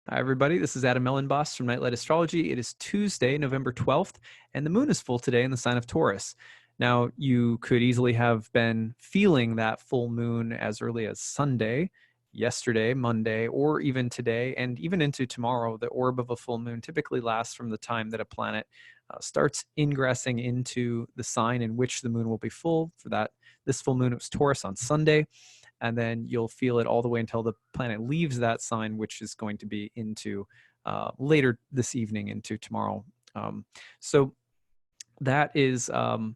Hi, everybody. This is Elenbaas from Nightlight Astrology. It is Tuesday, November 12th, and the moon is full today in the sign of Taurus. Now, you could easily have been feeling that full moon as early as Sunday, yesterday, Monday, or even today, and even into tomorrow. The orb of a full moon typically lasts from the time that a planet starts ingressing into the sign in which the moon will be full. For that, this full moon, it was Taurus on Sunday, and then you'll feel it all the way until the planet leaves that sign, which is going to be into later this evening into tomorrow. So that is a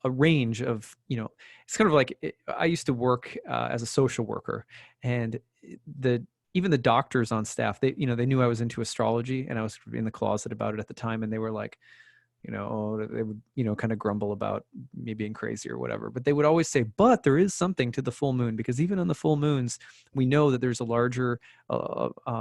range of, it's kind of like I used to work as a social worker, and even the doctors on staff, they knew I was into astrology, and I was in the closet about it at the time, and they were like, they would, kind of grumble about me being crazy or whatever. But they would always say, but there is something to the full moon, because even on the full moons, we know that there's a larger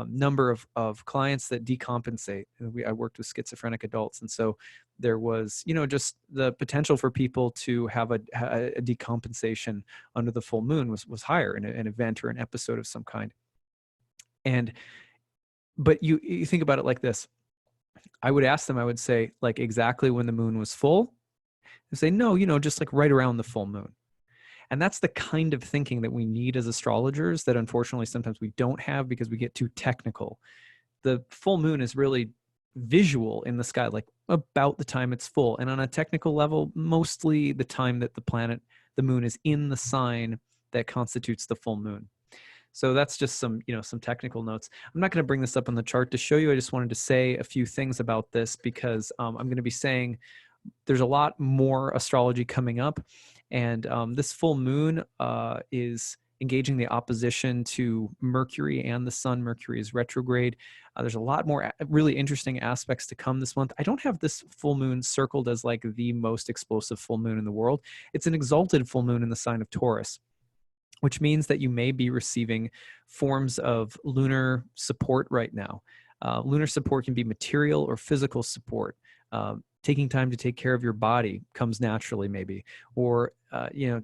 number of clients that decompensate. I worked with schizophrenic adults. And so there was, just the potential for people to have a decompensation under the full moon was higher in an event or an episode of some kind. But you think about it like this. I would ask them, I would say, like, exactly when the moon was full. They say, no, just like right around the full moon. And that's the kind of thinking that we need as astrologers that unfortunately sometimes we don't have because we get too technical. The full moon is really visual in the sky, like about the time it's full. And on a technical level, mostly the time that the moon is in the sign that constitutes the full moon. So that's just some technical notes. I'm not going to bring this up on the chart to show you. I just wanted to say a few things about this because I'm going to be saying there's a lot more astrology coming up. And this full moon is engaging the opposition to Mercury and the sun. Mercury is retrograde. There's a lot more really interesting aspects to come this month. I don't have this full moon circled as like the most explosive full moon in the world. It's an exalted full moon in the sign of Taurus, which means that you may be receiving forms of lunar support right now. Lunar support can be material or physical support. Taking time to take care of your body comes naturally, maybe. Or, you'll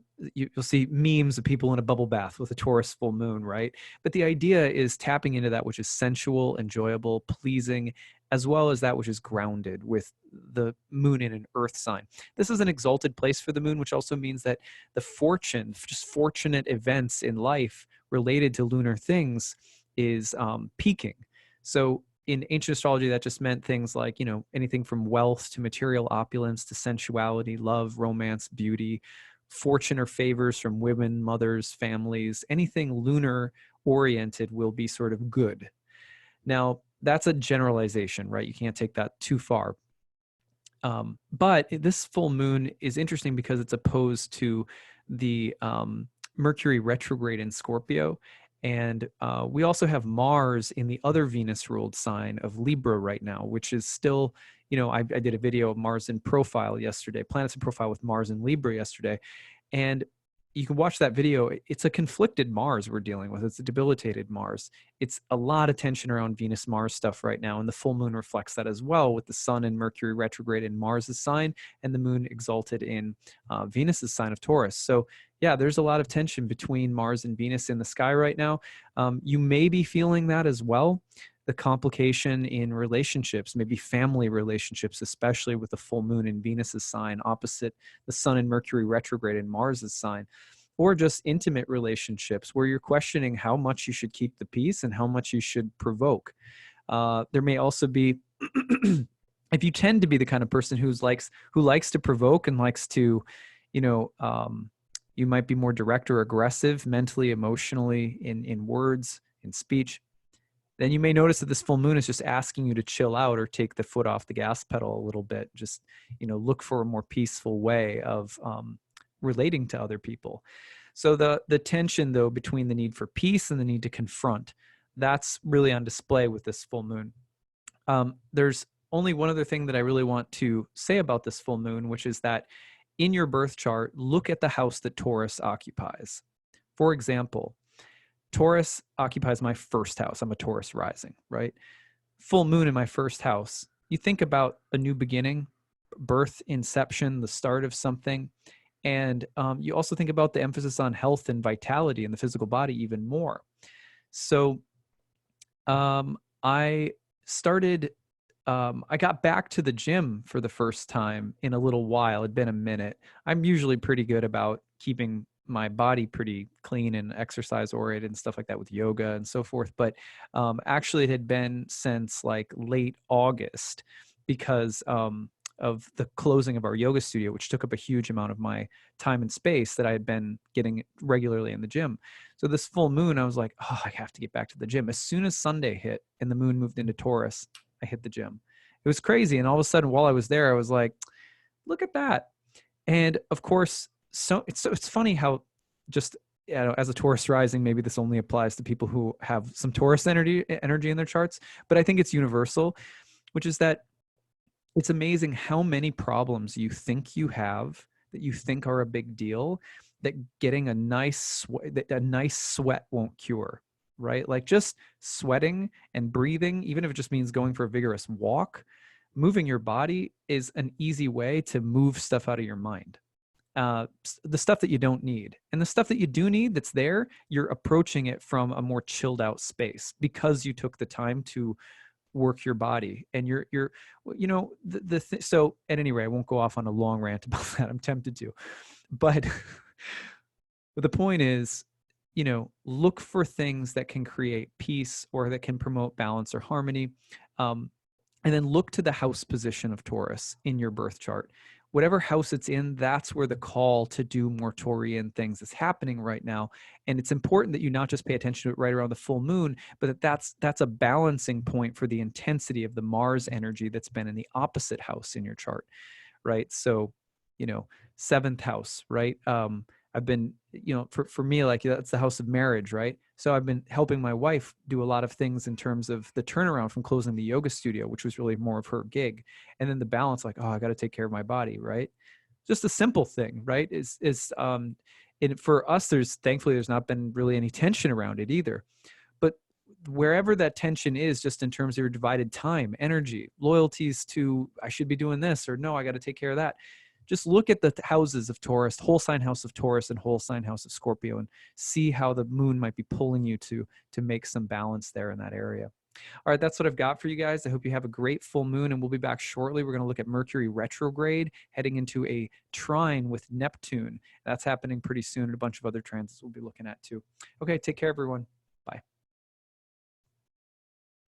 see memes of people in a bubble bath with a Taurus full moon, right? But the idea is tapping into that which is sensual, enjoyable, pleasing, as well as that which is grounded with the moon in an earth sign. This is an exalted place for the moon, which also means that the just fortunate events in life related to lunar things is peaking. So in ancient astrology, that just meant things like, anything from wealth to material opulence to sensuality, love, romance, beauty, fortune or favors from women, mothers, families. Anything lunar oriented will be sort of good. Now, that's a generalization, right? You can't take that too far. But this full moon is interesting because it's opposed to the Mercury retrograde in Scorpio. And we also have Mars in the other Venus-ruled sign of Libra right now, which is still, I did a video of Mars in profile yesterday, planets in profile with Mars in Libra yesterday. And you can watch that video. It's a conflicted Mars we're dealing with. It's a debilitated Mars. It's a lot of tension around Venus-Mars stuff right now, and the full moon reflects that as well, with the sun and Mercury retrograde in Mars's sign and the moon exalted in Venus's sign of Taurus. So yeah, there's a lot of tension between Mars and Venus in the sky right now. You may be feeling that as well. The complication in relationships, maybe family relationships, especially with the full moon in Venus's sign opposite the sun and Mercury retrograde in Mars's sign, or just intimate relationships where you're questioning how much you should keep the peace and how much you should provoke. There may also be, if you tend to be the kind of person who likes to provoke and likes to, you might be more direct or aggressive mentally, emotionally, in words, in speech. Then you may notice that this full moon is just asking you to chill out or take the foot off the gas pedal a little bit. Just, look for a more peaceful way of relating to other people. So the tension, though, between the need for peace and the need to confront, that's really on display with this full moon. There's only one other thing that I really want to say about this full moon, which is that in your birth chart, look at the house that Taurus occupies. For example, Taurus occupies my first house. I'm a Taurus rising, right? Full moon in my first house. You think about a new beginning, birth, inception, the start of something. And you also think about the emphasis on health and vitality in the physical body even more. So I started, I got back to the gym for the first time in a little while. It'd been a minute. I'm usually pretty good about keeping my body pretty clean and exercise oriented and stuff like that with yoga and so forth. But actually, it had been since like late August because of the closing of our yoga studio, which took up a huge amount of my time and space that I had been getting regularly in the gym. So this full moon, I was like, oh, I have to get back to the gym. As soon as Sunday hit and the moon moved into Taurus, I hit the gym. It was crazy. And all of a sudden, while I was there, I was like, look at that. And of course, so it's funny how just, you know, as a Taurus rising, maybe this only applies to people who have some Taurus energy in their charts, but I think it's universal, which is that it's amazing how many problems you think you have that you think are a big deal that getting a nice sweat won't cure, right? Like just sweating and breathing, even if it just means going for a vigorous walk, moving your body is an easy way to move stuff out of your mind. The stuff that you don't need, and the stuff that you do need that's there, you're approaching it from a more chilled out space because you took the time to work your body. And you're you know, so at any rate, I won't go off on a long rant about that. I'm tempted to, but but the point is, you know, look for things that can create peace or that can promote balance or harmony. And then look to the house position of Taurus in your birth chart. Whatever house it's in, that's where the call to do more Taurian things is happening right now. And it's important that you not just pay attention to it right around the full moon, but that's a balancing point for the intensity of the Mars energy that's been in the opposite house in your chart, right? So, you know, seventh house, right? I've been, you know, for me, like that's the house of marriage, right? So I've been helping my wife do a lot of things in terms of the turnaround from closing the yoga studio, which was really more of her gig. And then the balance, like, oh, I got to take care of my body, right? Just a simple thing, right? And for us, thankfully, there's not been really any tension around it either. But wherever that tension is, just in terms of your divided time, energy, loyalties to, I should be doing this, or no, I got to take care of that. Just look at the houses of Taurus, whole sign house of Taurus and whole sign house of Scorpio, and see how the moon might be pulling you to make some balance there in that area. All right, that's what I've got for you guys. I hope you have a great full moon, and we'll be back shortly. We're going to look at Mercury retrograde, heading into a trine with Neptune. That's happening pretty soon, and a bunch of other transits we'll be looking at too. Okay, take care, everyone. Bye.